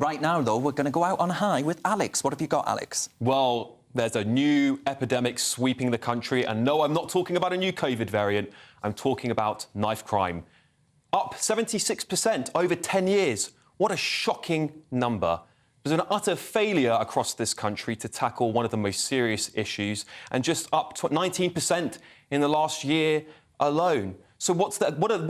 Right now, though, we're going to go out on a high with Alex. What have you got, Alex? Well, there's a new epidemic sweeping the country, and no, I'm not talking about a new COVID variant. I'm talking about knife crime. Up 76% over 10 years. What a shocking number. There's an utter failure across this country to tackle one of the most serious issues, and just up 19% in the last year alone. So what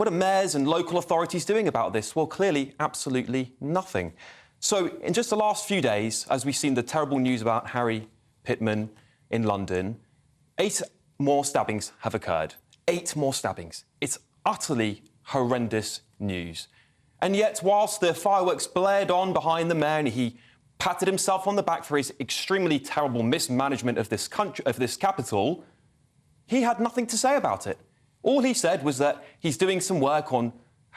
are mayors and local authorities doing about this? Well, clearly, absolutely nothing. So in just the last few days, as we've seen the terrible news about Harry Pittman in London, 8 more stabbings have occurred. 8 more stabbings. It's utterly horrendous news. And yet, whilst the fireworks blared on behind the mayor and he patted himself on the back for his extremely terrible mismanagement of this country, of this capital, he had nothing to say about it. All he said was that he's doing some work on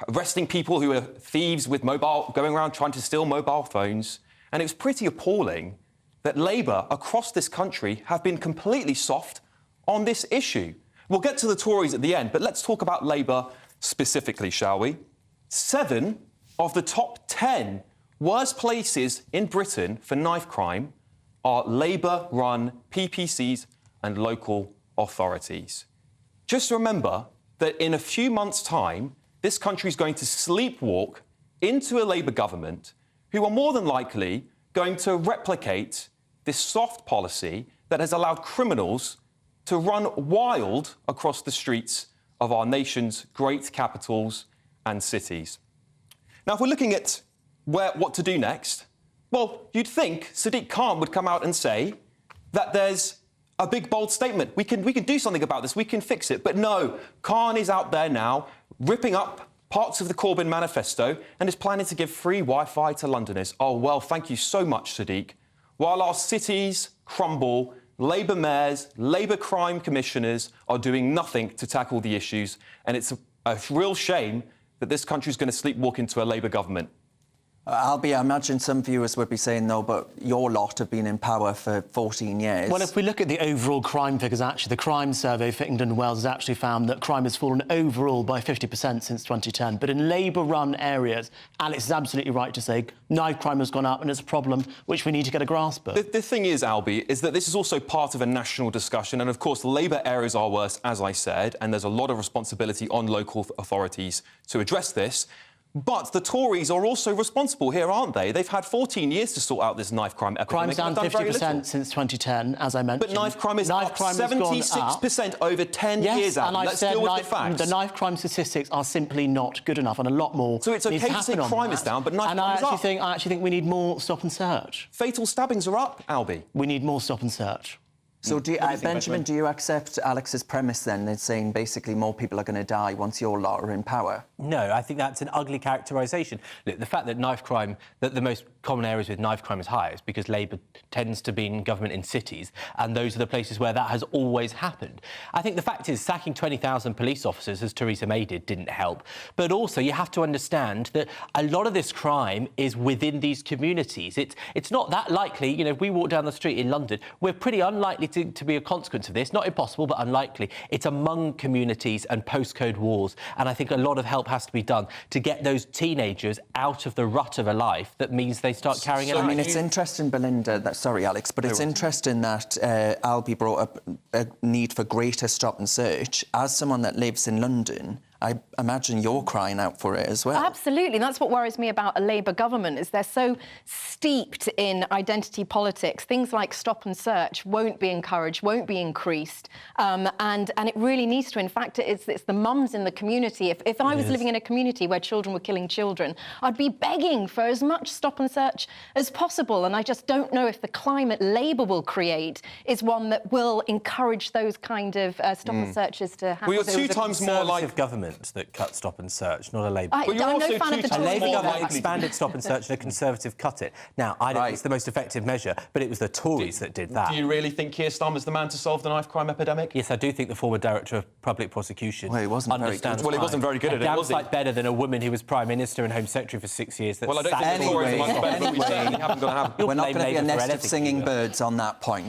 arresting people who are thieves with going around trying to steal mobile phones. And it was pretty appalling that Labour across this country have been completely soft on this issue. We'll get to the Tories at the end, but let's talk about Labour specifically, shall we? 7 of the top 10 worst places in Britain for knife crime are Labour-run PPCs and local authorities. Just remember that in a few months' time, this country is going to sleepwalk into a Labour government who are more than likely going to replicate this soft policy that has allowed criminals to run wild across the streets of our nation's great capitals and cities. Now, if we're looking at what to do next, well, you'd think Sadiq Khan would come out and say that there's a big, bold statement. We can do something about this. We can fix it. But no, Khan is out there now ripping up parts of the Corbyn manifesto and is planning to give free Wi-Fi to Londoners. Oh, well, thank you so much, Sadiq. While our cities crumble, Labour mayors, Labour crime commissioners are doing nothing to tackle the issues, and it's a real shame that this country is going to sleepwalk into a Labour government. I imagine some viewers would be saying, no, but your lot have been in power for 14 years. Well, if we look at the overall crime figures, actually, the crime survey for England and Wales has actually found that crime has fallen overall by 50% since 2010. But in Labour-run areas, Alex is absolutely right to say knife crime has gone up and it's a problem which we need to get a grasp of. The thing is, Albie, is that this is also part of a national discussion. And, of course, Labour areas are worse, as I said, and there's a lot of responsibility on local authorities to address this. But the Tories are also responsible here, aren't they? They've had 14 years to sort out this knife crime epidemic. Crime's down 50% since 2010, as I mentioned. But knife crime is up 76% over 10 years. And Let's deal with the facts. The knife crime statistics are simply not good enough, and a lot more. So it's OK to say crime is down, but knife crime is up. I actually think we need more stop and search. Fatal stabbings are up, Albie. We need more stop and search. So, Benjamin, do you accept Alex's premise, then? They're saying basically more people are going to die once your lot are in power? No, I think that's an ugly characterisation. Look, the fact that knife crime, that the most common areas with knife crime is higher is because Labour tends to be in government in cities, and those are the places where that has always happened. I think the fact is sacking 20,000 police officers, as Theresa May did, didn't help. But also, you have to understand that a lot of this crime is within these communities. It's not that likely. You know, if we walk down the street in London, we're pretty unlikely to be a consequence of this. Not impossible, but unlikely. It's among communities and postcode wars. And I think a lot of help has to be done to get those teenagers out of the rut of a life that means they start carrying it out. I mean, it's interesting, Belinda, sorry, Alex, but it's interesting that Albie brought up a need for greater stop and search. As someone that lives in London, I imagine you're crying out for it as well. Absolutely. That's what worries me about a Labour government, is they're so steeped in identity politics. Things like stop and search won't be encouraged, won't be increased. And it really needs to. In fact, it's the mums in the community. If I was living in a community where children were killing children, I'd be begging for as much stop and search as possible. And I just don't know if the climate Labour will create is one that will encourage those kind of stop and searches to happen. Well, you're 2 times more like government that cut stop and search, not a Labour. I'm no fan of the A Labour Tories government either. expanded stop and search and a Conservative cut it. Now, I don't think it's the most effective measure, but it was the Tories that did that. Do you really think Keir Starmer's the man to solve the knife crime epidemic? Yes, I do think the former Director of Public Prosecution understands. Well, he wasn't very good at it, was he? Like better than a woman who was Prime Minister and Home Secretary for 6 years. Well, I don't think the Tories are much better, but we certainly haven't got to have... We're not going to be a nest of singing birds on that point.